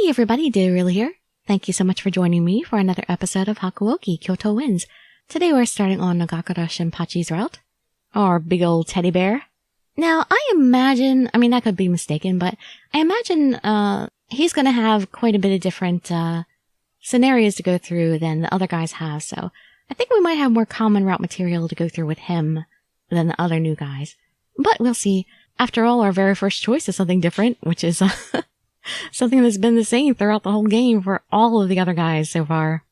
Hey everybody, Dirili here. Thank you so much for joining me for another episode of Hakuoki, Kyoto Wins. Today we're starting on Nagakura Shinpachi's route, our big old teddy bear. Now, I imagine, that could be mistaken, but I imagine he's going to have quite a bit of different scenarios to go through than the other guys have, so I think we might have more common route material to go through with him than the other new guys. But we'll see. After all, our very first choice is something different, which is something that's been the same throughout the whole game for all of the other guys so far.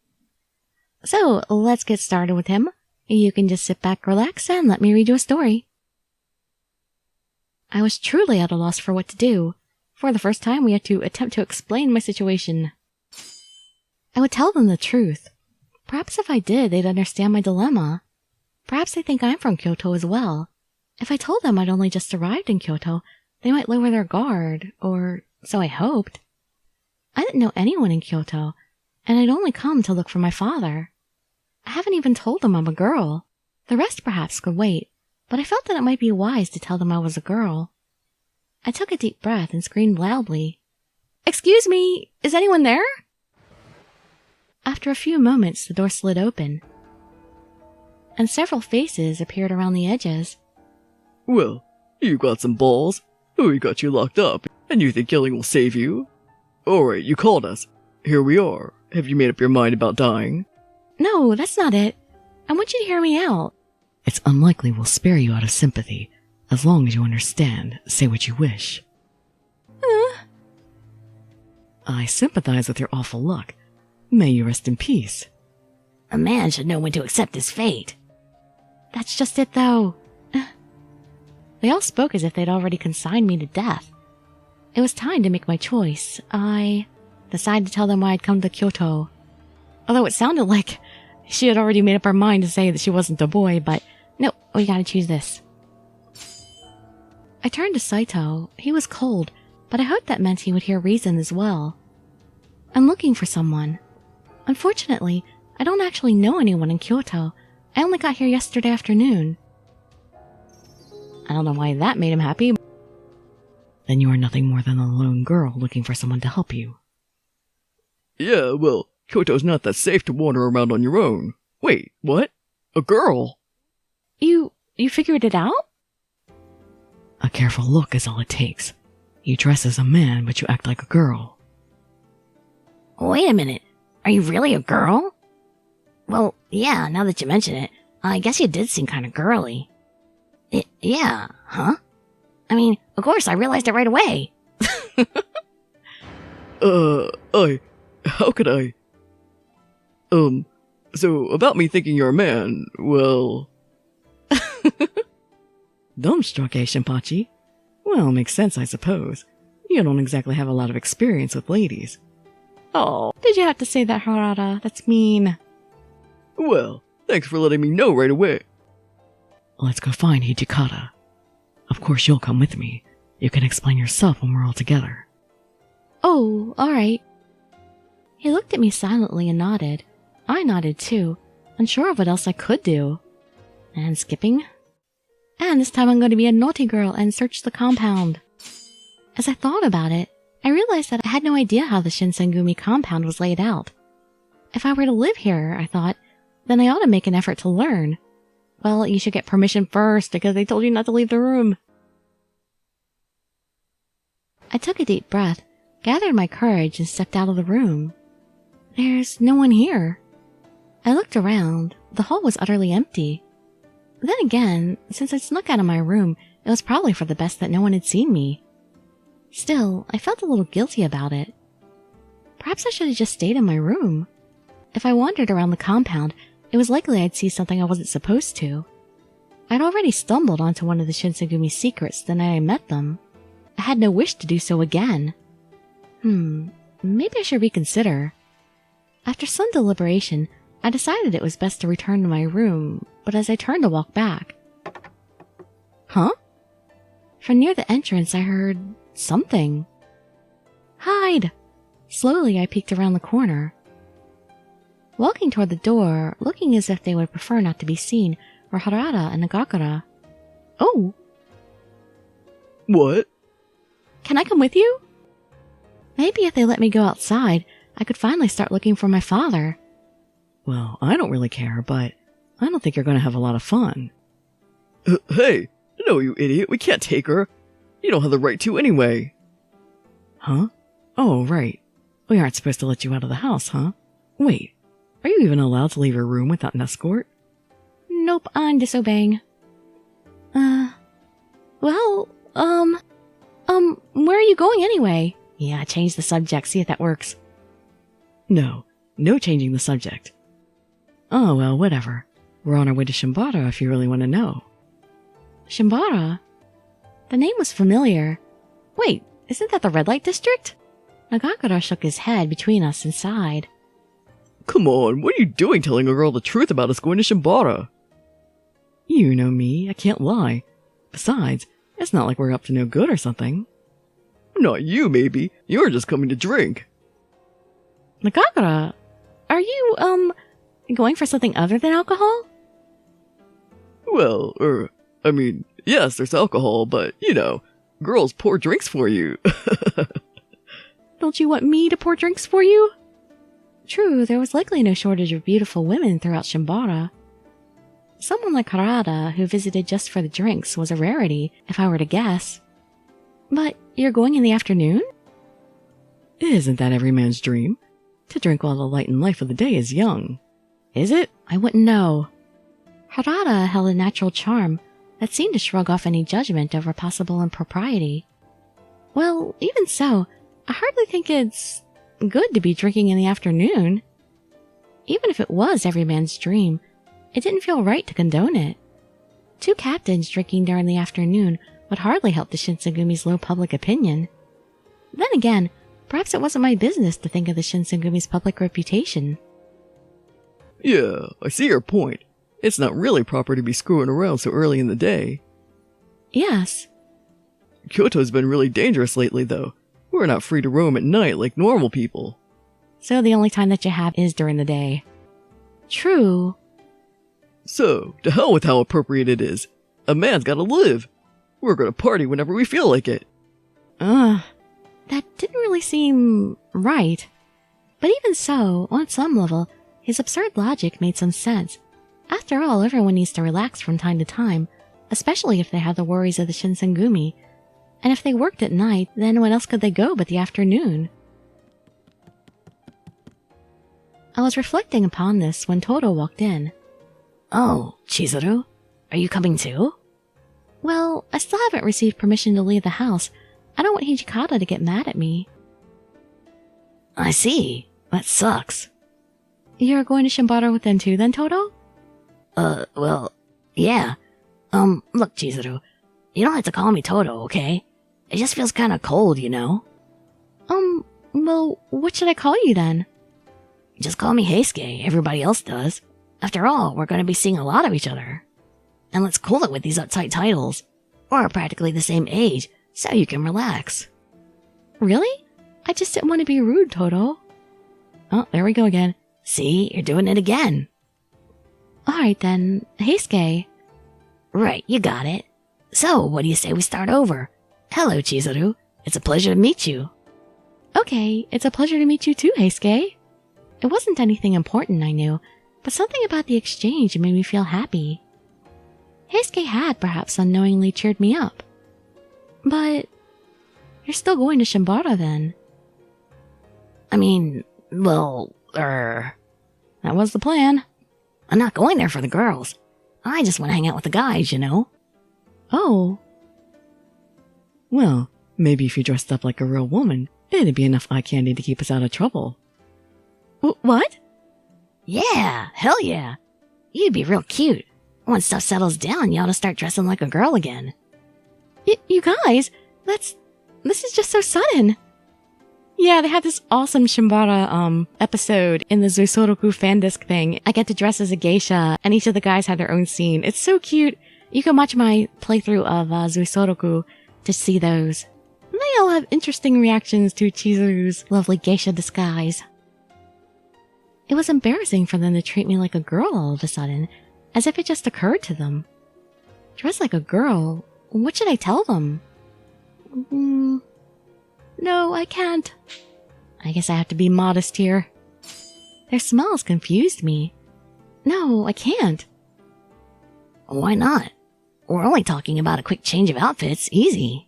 So, let's get started with him. You can just sit back, relax, and let me read you a story. I was truly at a loss for what to do. For the first time, we had to attempt to explain my situation. I would tell them the truth. Perhaps if I did, they'd understand my dilemma. Perhaps they think I'm from Kyoto as well. If I told them I'd only just arrived in Kyoto, they might lower their guard, or so I hoped. I didn't know anyone in Kyoto, and I'd only come to look for my father. I haven't even told them I'm a girl. The rest perhaps could wait, but I felt that it might be wise to tell them I was a girl. I took a deep breath and screamed loudly. "Excuse me, is anyone there?" After a few moments, the door slid open, and several faces appeared around the edges. "Well, you got some balls. We got you locked up, and you think killing will save you? Alright, you called us. Here we are. Have you made up your mind about dying?" "No, that's not it. I want you to hear me out." "It's unlikely we'll spare you out of sympathy. As long as you understand, say what you wish." "I sympathize with your awful luck. May you rest in peace." "A man should know when to accept his fate." "That's just it, though." They all spoke as if they'd already consigned me to death. It was time to make my choice. I decided to tell them why I'd come to Kyoto. Although it sounded like she had already made up her mind to say that she wasn't a boy, but no, we gotta choose this. I turned to Saito. He was cold, but I hoped that meant he would hear reason as well. "I'm looking for someone. Unfortunately, I don't actually know anyone in Kyoto. I only got here yesterday afternoon." I don't know why that made him happy. "Then you are nothing more than a lone girl looking for someone to help you." "Yeah, well, Kyoto's not that safe to wander around on your own. Wait, what? A girl?" You figured it out?" "A careful look is all it takes. You dress as a man, but you act like a girl." "Wait a minute. Are you really a girl?" "Well, yeah, now that you mention it, I guess you did seem kind of girly." Yeah, huh? Of course, I realized it right away." How could I? So about me thinking you're a man, well... "Dumbstruck, eh, Shinpachi? Well, makes sense, I suppose. You don't exactly have a lot of experience with ladies." "Oh, did you have to say that, Harada? That's mean." Well, thanks for letting me know right away. "Let's go find Hijikata. Of course you'll come with me. You can explain yourself when we're all together." "Oh, alright." He looked at me silently and nodded. I nodded too, unsure of what else I could do. And skipping? And this time I'm going to be a naughty girl and search the compound. As I thought about it, I realized that I had no idea how the Shinsengumi compound was laid out. If I were to live here, I thought, then I ought to make an effort to learn. Well, you should get permission first, because they told you not to leave the room. I took a deep breath, gathered my courage, and stepped out of the room. There's no one here. I looked around. The hall was utterly empty. Then again, since I snuck out of my room, it was probably for the best that no one had seen me. Still, I felt a little guilty about it. Perhaps I should have just stayed in my room. If I wandered around the compound, it was likely I'd see something I wasn't supposed to. I'd already stumbled onto one of the Shinsegumi's secrets the night I met them. I had no wish to do so again. Maybe I should reconsider. After some deliberation, I decided it was best to return to my room, but as I turned to walk back... Huh? From near the entrance, I heard something. Hide! Slowly, I peeked around the corner. Walking toward the door, looking as if they would prefer not to be seen, were Harada and Nagakura. "Oh!" "What?" "Can I come with you?" Maybe if they let me go outside, I could finally start looking for my father. Well, I don't really care, but I don't think you're going to have a lot of fun. Hey, no, you idiot, we can't take her. You don't have the right to anyway. Huh? Oh, right. We aren't supposed to let you out of the house, huh? Wait, are you even allowed to leave your room without an escort? Nope, I'm disobeying. Where are you going anyway? Yeah, change the subject, see if that works. No changing the subject. Oh, well, whatever. We're on our way to Shimbara if you really want to know. Shimbara? The name was familiar. Wait, isn't that the red light district? Nagakura shook his head between us and sighed. Come on, what are you doing telling a girl the truth about us going to Shimbara? You know me, I can't lie. Besides, it's not like we're up to no good or something. Not you, maybe. You're just coming to drink. Nagakura, are you, going for something other than alcohol? Well, yes, there's alcohol, but, girls pour drinks for you. Don't you want me to pour drinks for you? True, there was likely no shortage of beautiful women throughout Shimbara. Someone like Harada, who visited just for the drinks, was a rarity, if I were to guess. But you're going in the afternoon? Isn't that every man's dream? To drink while the light and life of the day is young. Is it? I wouldn't know. Harada held a natural charm that seemed to shrug off any judgment over possible impropriety. Well, even so, I hardly think it's good to be drinking in the afternoon. Even if it was every man's dream, it didn't feel right to condone it. Two captains drinking during the afternoon would hardly help the Shinsengumi's low public opinion. Then again, perhaps it wasn't my business to think of the Shinsengumi's public reputation. Yeah, I see your point. It's not really proper to be screwing around so early in the day. Yes. Kyoto's been really dangerous lately, though. We're not free to roam at night like normal people. So the only time that you have is during the day. True. So, to hell with how appropriate it is. A man's gotta live. We're gonna party whenever we feel like it. That didn't really seem right. But even so, on some level, his absurd logic made some sense. After all, everyone needs to relax from time to time, especially if they have the worries of the Shinsengumi. And if they worked at night, then when else could they go but the afternoon? I was reflecting upon this when Toto walked in. Oh, Chizuru? Are you coming too? Well, I still haven't received permission to leave the house. I don't want Hijikata to get mad at me. I see. That sucks. You're going to Shimbara with them too then, Toto? Well, yeah. Look, Chizuru. You don't have to call me Toto, okay? It just feels kinda cold, you know? Well, what should I call you then? Just call me Heisuke, everybody else does. After all, we're gonna be seeing a lot of each other. And let's cool it with these uptight titles. We're practically the same age, so you can relax. Really? I just didn't want to be rude, Toto. Oh, there we go again. See, you're doing it again. Alright then, Heisuke. Right, you got it. So, what do you say we start over? Hello, Chizuru. It's a pleasure to meet you. Okay, it's a pleasure to meet you too, Heisuke. It wasn't anything important, I knew, but something about the exchange made me feel happy. Heisuke had perhaps unknowingly cheered me up. But you're still going to Shimbara then? I mean, well, that was the plan. I'm not going there for the girls. I just want to hang out with the guys, you know? Oh. Well, maybe if you dressed up like a real woman, it'd be enough eye candy to keep us out of trouble. What? Yeah, hell yeah. You'd be real cute. Once stuff settles down, you ought to start dressing like a girl again. You guys, this is just so sudden. Yeah, they had this awesome Shimbara, episode in the Zuisoroku fan disc thing. I get to dress as a geisha, and each of the guys have their own scene. It's so cute. You can watch my playthrough of Zuisoroku to see those. And they all have interesting reactions to Chizuru's lovely geisha disguise. It was embarrassing for them to treat me like a girl all of a sudden, as if it just occurred to them. Dress like a girl? What should I tell them? No, I can't. I guess I have to be modest here. Their smiles confused me. No, I can't. Why not? We're only talking about a quick change of outfits. Easy.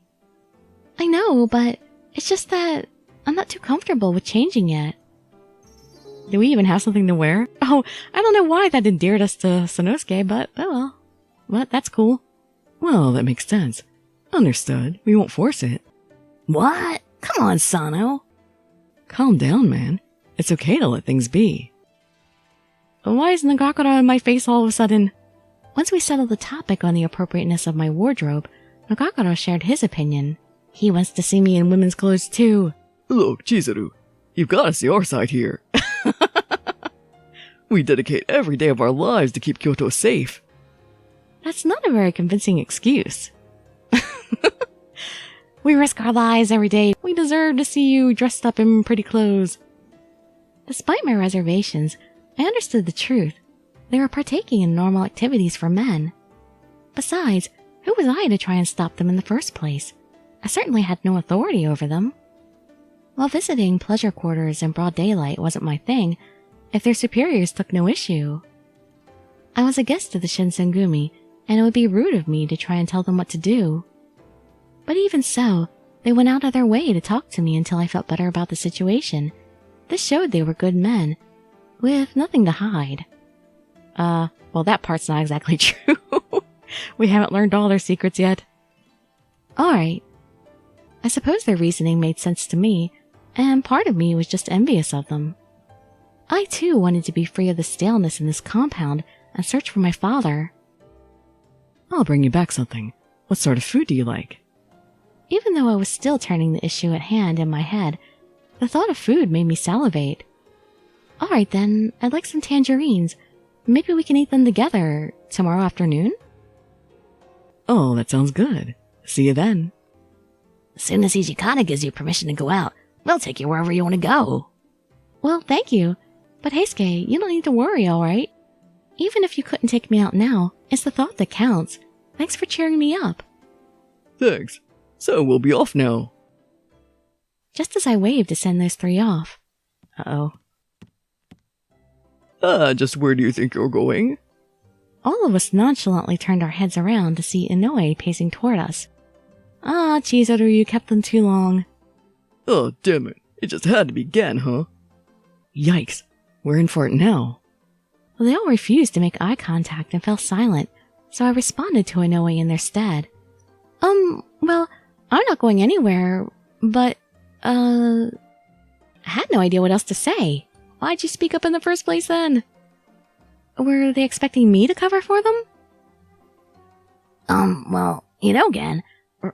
I know, but it's just that I'm not too comfortable with changing yet. Do we even have something to wear? Oh, I don't know why that endeared us to Sanosuke, but oh well. But that's cool. Well, that makes sense. Understood. We won't force it. What? Come on, Sano. Calm down, man. It's okay to let things be. Why is Nagakura in my face all of a sudden? Once we settled the topic on the appropriateness of my wardrobe, Nagakura shared his opinion. He wants to see me in women's clothes too. Look, Chizuru, you've got to see our side here. We dedicate every day of our lives to keep Kyoto safe. That's not a very convincing excuse. We risk our lives every day. We deserve to see you dressed up in pretty clothes. Despite my reservations, I understood the truth. They were partaking in normal activities for men. Besides, who was I to try and stop them in the first place? I certainly had no authority over them. While visiting pleasure quarters in broad daylight wasn't my thing, if their superiors took no issue. I was a guest of the Shinsengumi, and it would be rude of me to try and tell them what to do. But even so, they went out of their way to talk to me until I felt better about the situation. This showed they were good men, with nothing to hide. Well, that part's not exactly true. We haven't learned all their secrets yet. Alright. I suppose their reasoning made sense to me, and part of me was just envious of them. I too wanted to be free of the staleness in this compound and search for my father. I'll bring you back something. What sort of food do you like? Even though I was still turning the issue at hand in my head, the thought of food made me salivate. Alright then, I'd like some tangerines. Maybe we can eat them together tomorrow afternoon? Oh, that sounds good. See you then. As soon as Hijikata gives you permission to go out, we'll take you wherever you want to go. Well, thank you. But Heisuke, you don't need to worry, alright? Even if you couldn't take me out now, it's the thought that counts. Thanks for cheering me up. Thanks. So we'll be off now. Just as I waved to send those three off. Uh-oh. Just where do you think you're going? All of us nonchalantly turned our heads around to see Inoue pacing toward us. Ah, Chizuru, you kept them too long. Oh, damn it. It just had to be Gan, huh? Yikes. We're in for it now. Well, they all refused to make eye contact and fell silent, so I responded to Inoue in their stead. Well, I'm not going anywhere, but, I had no idea what else to say. Why'd you speak up in the first place then? Were they expecting me to cover for them? Well, you know, Gan,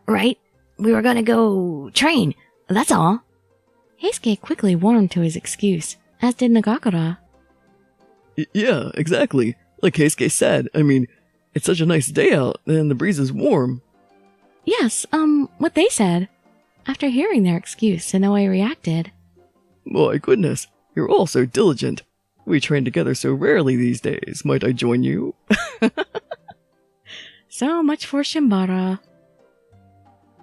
right? We were gonna go train, that's all. Heisuke quickly warmed to his excuse, as did Nagakura. Yeah, exactly. Like Keisuke said, I mean, it's such a nice day out, and the breeze is warm. Yes, what they said. After hearing their excuse, Inoue reacted. My goodness, you're all so diligent. We train together so rarely these days. Might I join you? So much for Shimbara.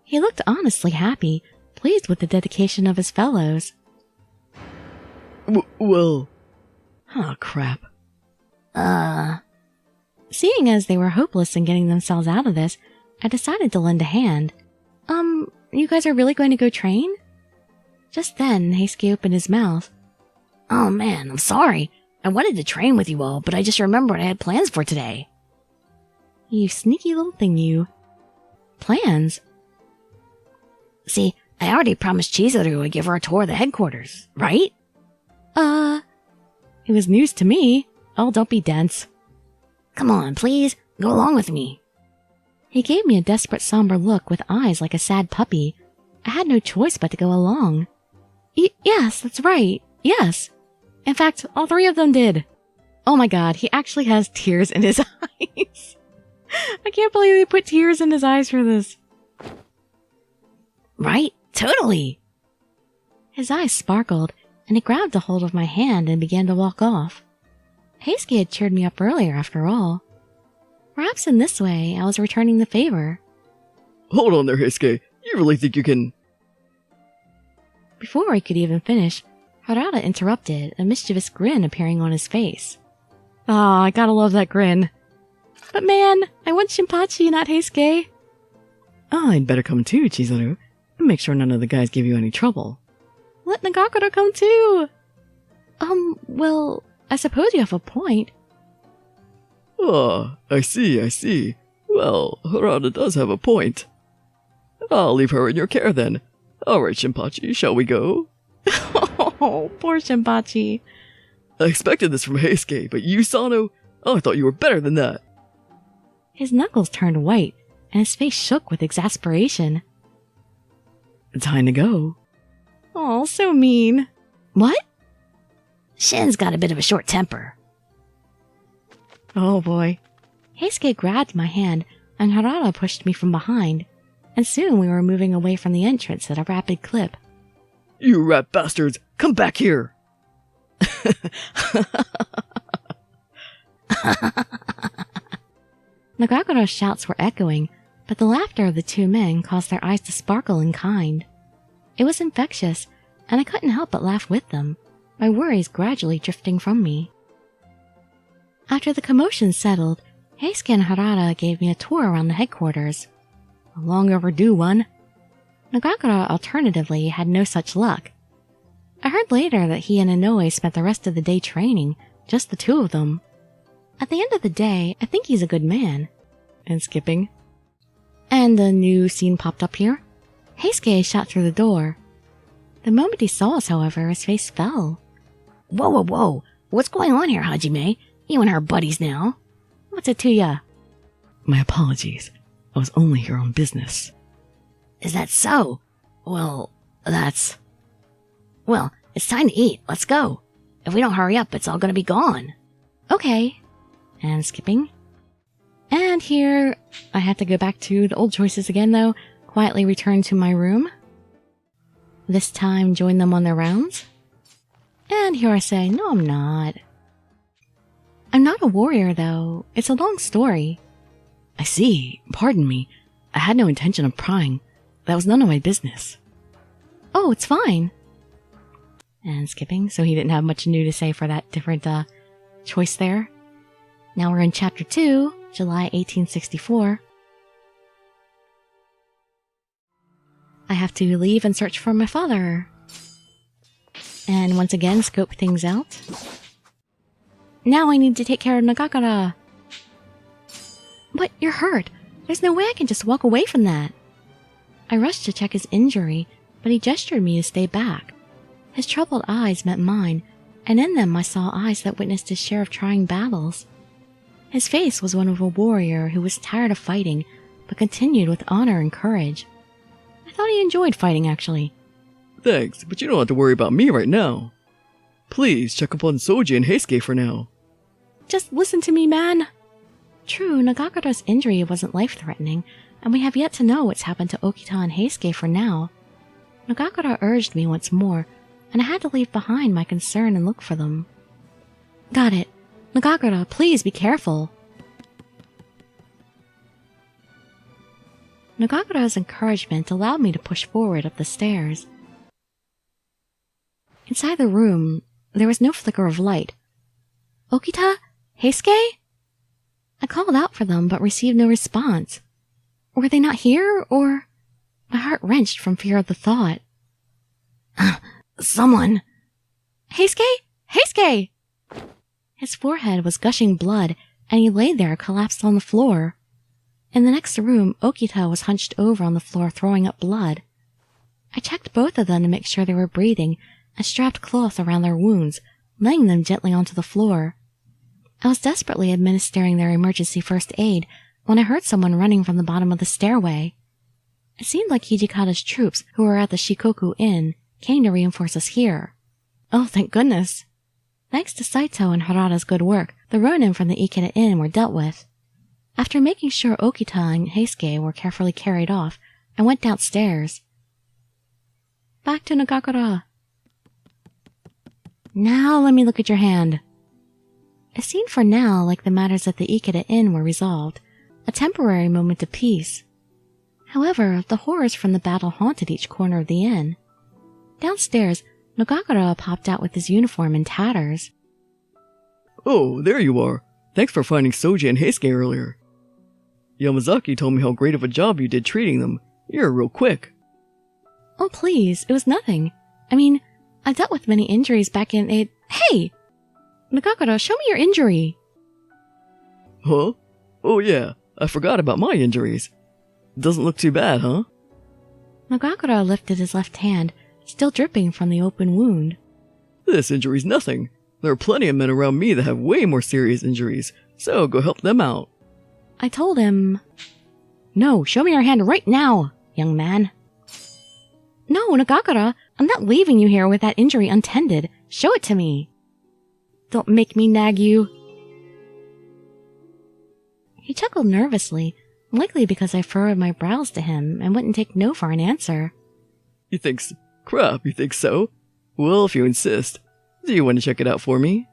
He looked honestly happy, pleased with the dedication of his fellows. Well... Oh, crap. Seeing as they were hopeless in getting themselves out of this, I decided to lend a hand. You guys are really going to go train? Just then, Heisuke opened his mouth. Oh man, I'm sorry. I wanted to train with you all, but I just remembered I had plans for today. You sneaky little thing, you. Plans? See, I already promised Chizuru I'd give her a tour of the headquarters, right? It was news to me. Oh, don't be dense. Come on, please, go along with me. He gave me a desperate somber look with eyes like a sad puppy. I had no choice but to go along. Yes, that's right. Yes. In fact, all three of them did. Oh my god, he actually has tears in his eyes. I can't believe they put tears in his eyes for this. Right? Totally. His eyes sparkled, and he grabbed a hold of my hand and began to walk off. Heisuke had cheered me up earlier, after all. Perhaps in this way, I was returning the favor. Hold on there, Heisuke. You really think you can... Before I could even finish, Harada interrupted, a mischievous grin appearing on his face. Ah, I gotta love that grin. But man, I want Shinpachi, not Heisuke. Oh, I'd better come too, Chizuru. Make sure none of the guys give you any trouble. Let Nagakura come too. Well, I suppose you have a point. Ah, I see. Well, Harada does have a point. I'll leave her in your care then. Alright, Shinpachi, shall we go? Oh, poor Shinpachi. I expected this from Heisuke, but you, Sano? I thought you were better than that. His knuckles turned white, and his face shook with exasperation. Time to go. Oh, so mean. What? Shin's got a bit of a short temper. Oh boy. Heisuke grabbed my hand, and Harada pushed me from behind, and soon we were moving away from the entrance at a rapid clip. You rat bastards, come back here! Nagakura's shouts were echoing, but the laughter of the two men caused their eyes to sparkle in kind. It was infectious, and I couldn't help but laugh with them, my worries gradually drifting from me. After the commotion settled, Heisuke and Harada gave me a tour around the headquarters. A long overdue one. Nagakura alternatively had no such luck. I heard later that he and Inoue spent the rest of the day training, just the two of them. At the end of the day, I think he's a good man. And skipping. And a new scene popped up here. Heisuke shot through the door. The moment he saw us, however, his face fell. Whoa. What's going on here, Hajime? You and her buddies now. What's it to ya? My apologies. I was only here on business. Is that so? Well, it's time to eat. Let's go. If we don't hurry up, it's all gonna be gone. Okay. And skipping. And here, I had to go back to the old choices again though, quietly return to my room. This time join them on their rounds. And here I say, no I'm not. I'm not a warrior though, it's a long story. I see. Pardon me. I had no intention of prying. That was none of my business. Oh, it's fine. And skipping, so he didn't have much new to say for that different choice there. Now we're in Chapter 2, July 1864. I have to leave and search for my father. And once again, scope things out. Now I need to take care of Nagakura. But you're hurt. There's no way I can just walk away from that. I rushed to check his injury, but he gestured me to stay back. His troubled eyes met mine, and in them I saw eyes that witnessed his share of trying battles. His face was one of a warrior who was tired of fighting, but continued with honor and courage. I thought he enjoyed fighting, actually. Thanks, but you don't have to worry about me right now. Please check up on Soji and Heisuke for now. Just listen to me, man. True, Nagakura's injury wasn't life-threatening, and we have yet to know what's happened to Okita and Heisuke for now. Nagakura urged me once more, and I had to leave behind my concern and look for them. Got it. Nagakura, please be careful. Nagakura's encouragement allowed me to push forward up the stairs. Inside the room, there was no flicker of light. Okita? Heisuke? I called out for them, but received no response. Were they not here, or... My heart wrenched from fear of the thought. Someone. Heisuke? Heisuke! His forehead was gushing blood, and he lay there collapsed on the floor. In the next room, Okita was hunched over on the floor throwing up blood. I checked both of them to make sure they were breathing, and strapped cloth around their wounds, laying them gently onto the floor. I was desperately administering their emergency first aid when I heard someone running from the bottom of the stairway. It seemed like Hijikata's troops, who were at the Shikoku Inn, came to reinforce us here. Oh, thank goodness. Thanks to Saito and Harada's good work, the Ronin from the Ikeda Inn were dealt with. After making sure Okita and Heisuke were carefully carried off, I went downstairs. Back to Nagakura. Now let me look at your hand. It seemed for now like the matters at the Ikeda Inn were resolved, a temporary moment of peace. However, the horrors from the battle haunted each corner of the inn. Downstairs, Nagakura popped out with his uniform in tatters. Oh, there you are. Thanks for finding Soji and Heisuke earlier. Yamazaki told me how great of a job you did treating them. You're real quick. Oh, please, it was nothing. I mean, I dealt with many injuries back in a... Hey! Nagakura, show me your injury. Huh? Oh yeah, I forgot about my injuries. Doesn't look too bad, huh? Nagakura lifted his left hand, still dripping from the open wound. This injury's nothing. There are plenty of men around me that have way more serious injuries, so go help them out. I told him... No, show me your hand right now, young man. No, Nagakura, I'm not leaving you here with that injury untended. Show it to me. Don't make me nag you. He chuckled nervously, likely because I furrowed my brows to him and wouldn't take no for an answer. You think crap, you think so? Well, if you insist. Do you want to check it out for me?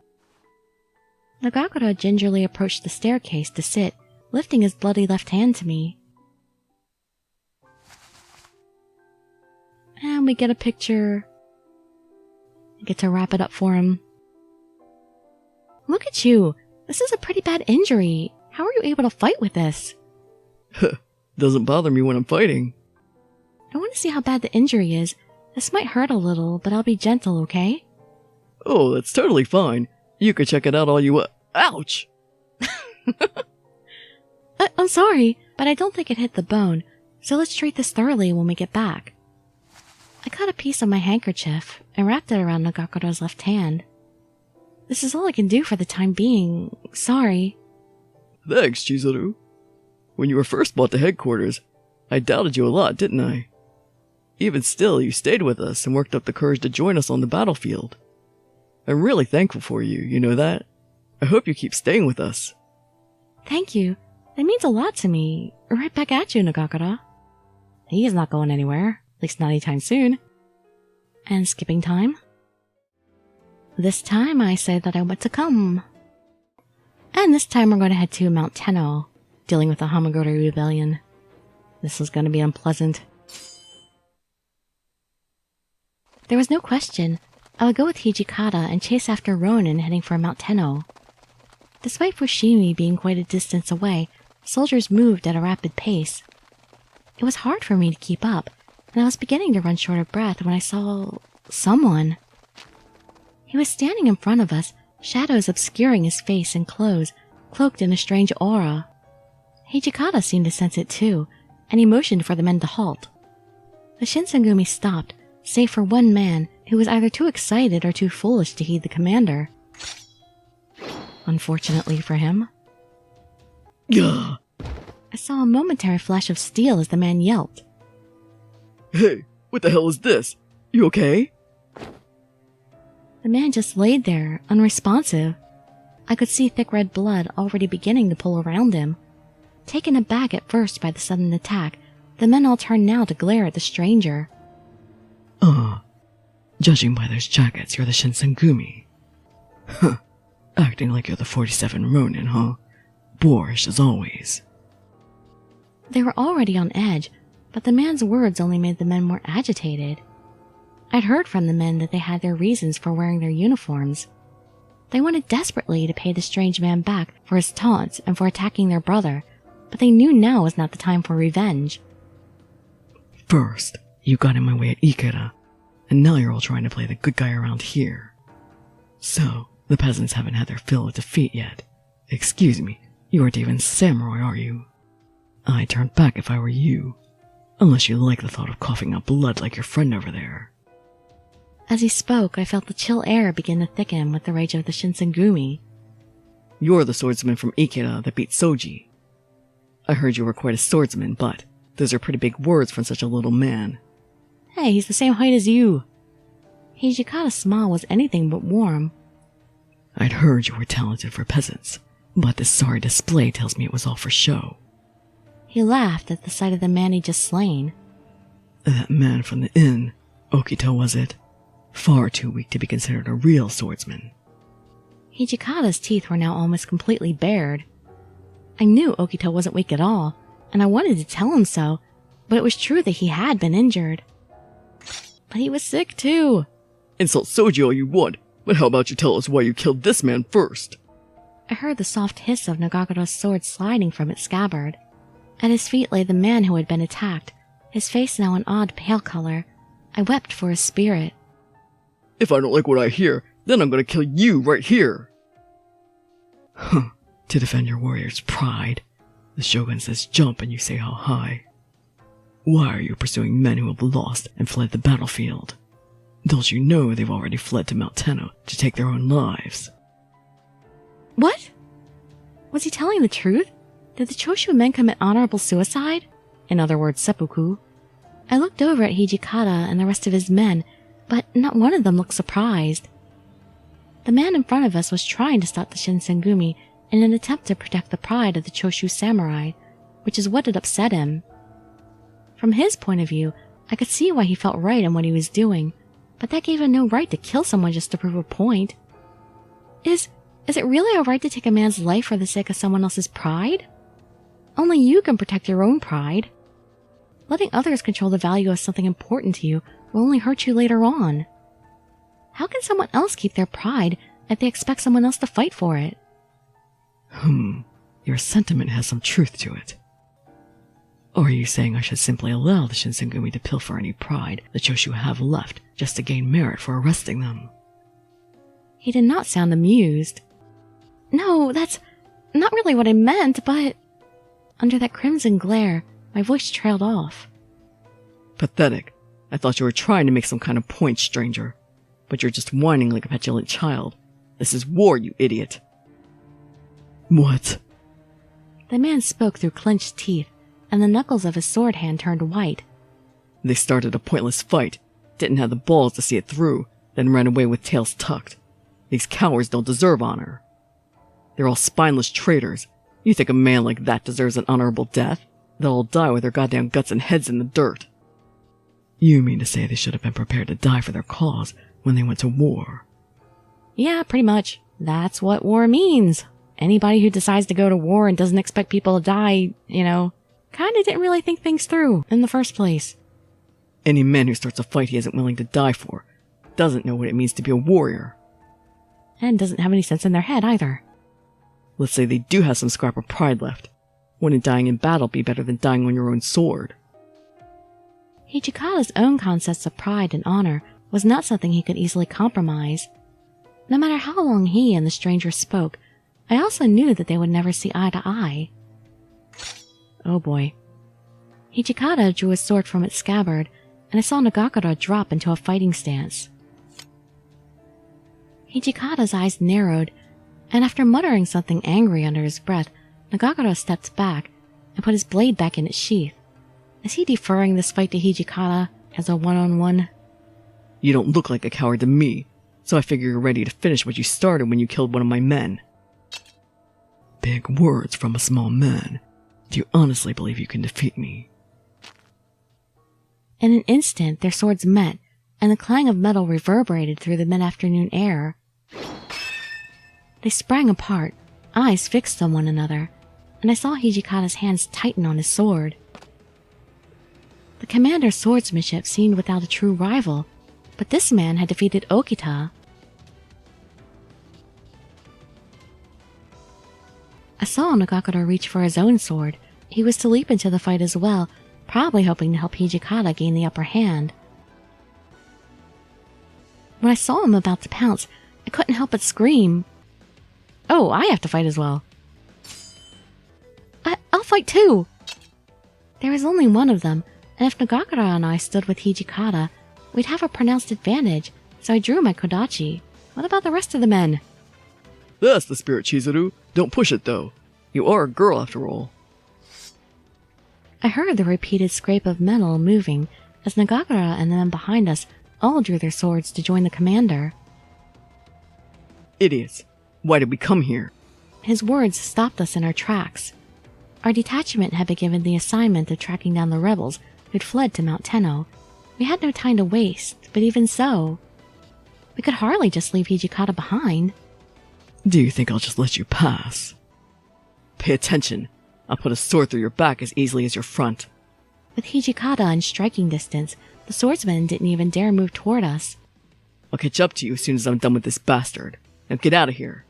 Nagakura gingerly approached the staircase to sit, lifting his bloody left hand to me. And we get a picture. I get to wrap it up for him. Look at you. This is a pretty bad injury. How are you able to fight with this? Doesn't bother me when I'm fighting. I want to see how bad the injury is. This might hurt a little, but I'll be gentle, okay? Oh, that's totally fine. You can check it out all you want. Ouch! I'm sorry, but I don't think it hit the bone, so let's treat this thoroughly when we get back. I cut a piece of my handkerchief and wrapped it around Nagakura's left hand. This is all I can do for the time being. Sorry. Thanks, Chizuru. When you were first brought to headquarters, I doubted you a lot, didn't I? Even still, you stayed with us and worked up the courage to join us on the battlefield. I'm really thankful for you, you know that? I hope you keep staying with us. Thank you. That means a lot to me. Right back at you, Nagakura. He is not going anywhere, at least not anytime soon. And skipping time? This time I say that I want to come. And this time we're going to head to Mount Tenno, dealing with the Hamagori Rebellion. This is going to be unpleasant. There was no question. I would go with Hijikata and chase after Ronin heading for Mount Tenno. Despite Fushimi being quite a distance away, soldiers moved at a rapid pace. It was hard for me to keep up, and I was beginning to run short of breath when I saw... someone. He was standing in front of us, shadows obscuring his face and clothes, cloaked in a strange aura. Hijikata seemed to sense it too, and he motioned for the men to halt. The Shinsengumi stopped, save for one man who was either too excited or too foolish to heed the commander. Unfortunately for him. Gah! I saw a momentary flash of steel as the man yelped. Hey, what the hell is this? You okay? The man just laid there, unresponsive. I could see thick red blood already beginning to pool around him. Taken aback at first by the sudden attack, the men all turned now to glare at the stranger. Judging by those jackets, you're the Shinsengumi. Huh. Acting like you're the 47 Ronin, huh? Boorish as always. They were already on edge, but the man's words only made the men more agitated. I'd heard from the men that they had their reasons for wearing their uniforms. They wanted desperately to pay the strange man back for his taunts and for attacking their brother, but they knew now was not the time for revenge. First, you got in my way at Ikeda, and now you're all trying to play the good guy around here. So, the peasants haven't had their fill of defeat yet. Excuse me, you aren't even samurai, are you? I'd turn back if I were you. Unless you like the thought of coughing up blood like your friend over there. As he spoke, I felt the chill air begin to thicken with the rage of the Shinsengumi. You're the swordsman from Ikeda that beat Soji. I heard you were quite a swordsman, but those are pretty big words from such a little man. Hey, he's the same height as you. Hijikata's smile was anything but warm. I'd heard you were talented for peasants, but this sorry display tells me it was all for show. He laughed at the sight of the man he'd just slain. That man from the inn, Okito was it? Far too weak to be considered a real swordsman. Hijikata's teeth were now almost completely bared. I knew Okito wasn't weak at all, and I wanted to tell him so, but it was true that he had been injured. But he was sick too. Insult Soji all you want, but how about you tell us why you killed this man first? I heard the soft hiss of Nagakura's sword sliding from its scabbard. At his feet lay the man who had been attacked, his face now an odd pale color. I wept for his spirit. If I don't like what I hear, then I'm gonna kill you right here. Huh. To defend your warrior's pride. The shogun says jump and you say how high. Why are you pursuing men who have lost and fled the battlefield? Don't you know they've already fled to Mount Tenno to take their own lives? What? Was he telling the truth? Did the Choshu men commit honorable suicide? In other words, seppuku. I looked over at Hijikata and the rest of his men, but not one of them looked surprised. The man in front of us was trying to stop the Shinsengumi in an attempt to protect the pride of the Choshu samurai, which is what had upset him. From his point of view, I could see why he felt right in what he was doing, but that gave him no right to kill someone just to prove a point. Is it really alright to take a man's life for the sake of someone else's pride? Only you can protect your own pride. Letting others control the value of something important to you will only hurt you later on. How can someone else keep their pride if they expect someone else to fight for it? Your sentiment has some truth to it. Or are you saying I should simply allow the Shinsengumi to pilfer any pride the Choshu have left just to gain merit for arresting them? He did not sound amused. No, that's not really what I meant, but... Under that crimson glare, my voice trailed off. Pathetic. I thought you were trying to make some kind of point, stranger. But you're just whining like a petulant child. This is war, you idiot. What? The man spoke through clenched teeth, and the knuckles of his sword hand turned white. They started a pointless fight, didn't have the balls to see it through, then ran away with tails tucked. These cowards don't deserve honor. They're all spineless traitors. You think a man like that deserves an honorable death? They'll all die with their goddamn guts and heads in the dirt. You mean to say they should have been prepared to die for their cause when they went to war? Yeah, pretty much. That's what war means. Anybody who decides to go to war and doesn't expect people to die, kinda didn't really think things through in the first place. Any man who starts a fight he isn't willing to die for doesn't know what it means to be a warrior. And doesn't have any sense in their head either. Let's say they do have some scrap of pride left. Wouldn't dying in battle be better than dying on your own sword? Hijikata's own concepts of pride and honor was not something he could easily compromise. No matter how long he and the stranger spoke, I also knew that they would never see eye to eye. Oh boy. Hijikata drew his sword from its scabbard, and I saw Nagakura drop into a fighting stance. Hijikata's eyes narrowed, and after muttering something angry under his breath, Nagakura stepped back and put his blade back in its sheath. Is he deferring this fight to Hijikata as a one-on-one? You don't look like a coward to me, so I figure you're ready to finish what you started when you killed one of my men. Big words from a small man. Do you honestly believe you can defeat me? In an instant, their swords met, and the clang of metal reverberated through the mid-afternoon air. They sprang apart, eyes fixed on one another, and I saw Hijikata's hands tighten on his sword. The commander's swordsmanship seemed without a true rival, but this man had defeated Okita. I saw Nagakura reach for his own sword. He was to leap into the fight as well, probably hoping to help Hijikata gain the upper hand. When I saw him about to pounce, I couldn't help but scream. Oh, I have to fight as well. I'll fight too! There was only one of them, and if Nagakura and I stood with Hijikata, we'd have a pronounced advantage, so I drew my Kodachi. What about the rest of the men? That's the spirit, Chizuru. Don't push it, though. You are a girl, after all. I heard the repeated scrape of metal moving as Nagakura and the men behind us all drew their swords to join the commander. Idiots. Why did we come here? His words stopped us in our tracks. Our detachment had been given the assignment of tracking down the rebels who'd fled to Mount Tenno. We had no time to waste, but even so, we could hardly just leave Hijikata behind. Do you think I'll just let you pass? Pay attention. I'll put a sword through your back as easily as your front. With Hijikata in striking distance, the The swordsman didn't even dare move toward us. I'll catch up to you as soon as I'm done with this bastard. Now get out of here.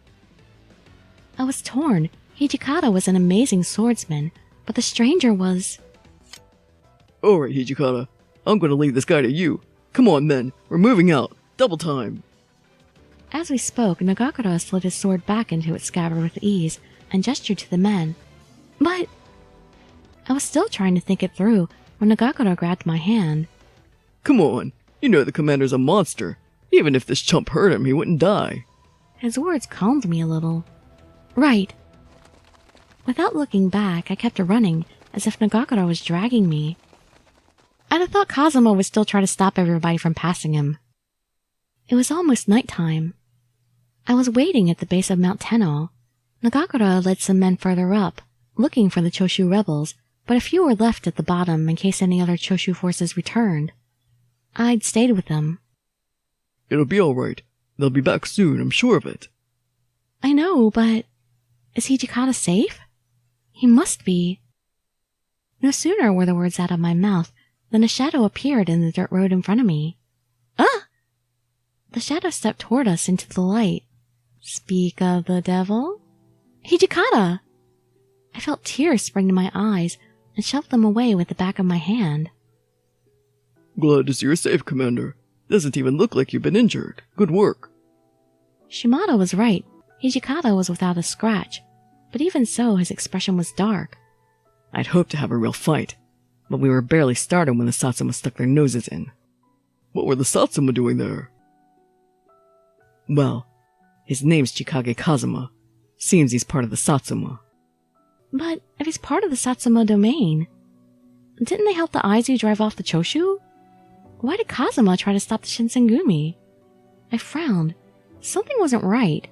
I was torn. Hijikata was an amazing swordsman, but the stranger was... Alright, Hijikata. I'm gonna leave this guy to you. Come on, men. We're moving out. Double time. As we spoke, Nagakura slid his sword back into its scabbard with ease and gestured to the men. But... I was still trying to think it through when Nagakura grabbed my hand. Come on. You know the commander's a monster. Even if this chump hurt him, he wouldn't die. His words calmed me a little. Right. Without looking back, I kept running, as if Nagakura was dragging me. I'd have thought Kazuma would still try to stop everybody from passing him. It was almost nighttime. I was waiting at the base of Mount Tenno. Nagakura led some men further up, looking for the Choshu rebels, but a few were left at the bottom in case any other Choshu forces returned. I'd stayed with them. It'll be alright. They'll be back soon, I'm sure of it. I know, but... is Hijikata safe? He must be. No sooner were the words out of my mouth than a shadow appeared in the dirt road in front of me. Ah! The shadow stepped toward us into the light. Speak of the devil? Hijikata! I felt tears spring to my eyes and shoved them away with the back of my hand. Glad to see you're safe, Commander. Doesn't even look like you've been injured. Good work. Shimada was right. Hijikata was without a scratch, but even so, his expression was dark. I'd hoped to have a real fight, but we were barely started when the Satsuma stuck their noses in. What were the Satsuma doing there? Well, his name's Chikage Kazuma. Seems he's part of the Satsuma. But if he's part of the Satsuma domain, didn't they help the Aizu drive off the Choshu? Why did Kazuma try to stop the Shinsengumi? I frowned. Something wasn't right.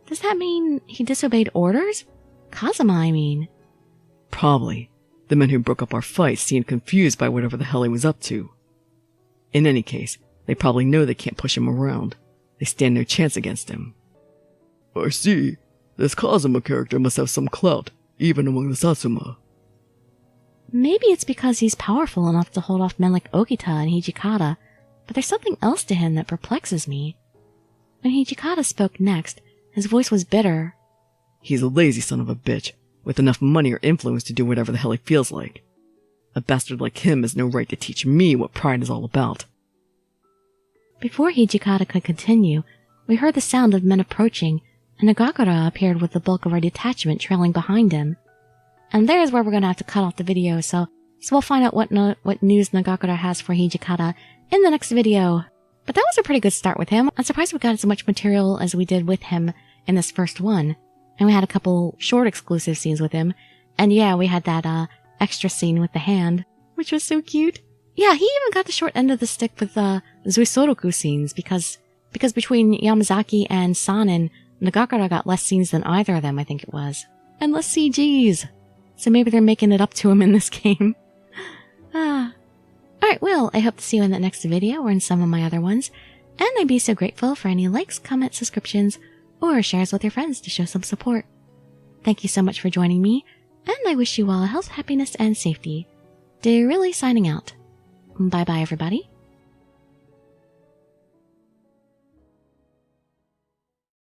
Does that mean he disobeyed orders? Kazuma, I mean. Probably. The men who broke up our fight seemed confused by whatever the hell he was up to. In any case, they probably know they can't push him around. They stand no chance against him. I see. This Kazuma character must have some clout, even among the Satsuma. Maybe it's because he's powerful enough to hold off men like Okita and Hijikata, but there's something else to him that perplexes me. When Hijikata spoke next, his voice was bitter. He's a lazy son of a bitch, with enough money or influence to do whatever the hell he feels like. A bastard like him has no right to teach me what pride is all about. Before Hijikata could continue, we heard the sound of men approaching, and Nagakura appeared with the bulk of our detachment trailing behind him. And there's where we're going to have to cut off the video, so we'll find out what news Nagakura has for Hijikata in the next video. But that was a pretty good start with him. I'm surprised we got as much material as we did with him in this first one. And we had a couple short exclusive scenes with him. And yeah, we had that extra scene with the hand, which was so cute. Yeah, he even got the short end of the stick with the Zuisoroku scenes because between Yamazaki and Sanin, Nagakura got less scenes than either of them, I think it was. And less CGs. So maybe they're making it up to him in this game. Alright, well, I hope to see you in that next video or in some of my other ones. And I'd be so grateful for any likes, comments, subscriptions, or shares with your friends to show some support. Thank you so much for joining me, and I wish you all health, happiness, and safety. Dirili signing out. Bye-bye, everybody.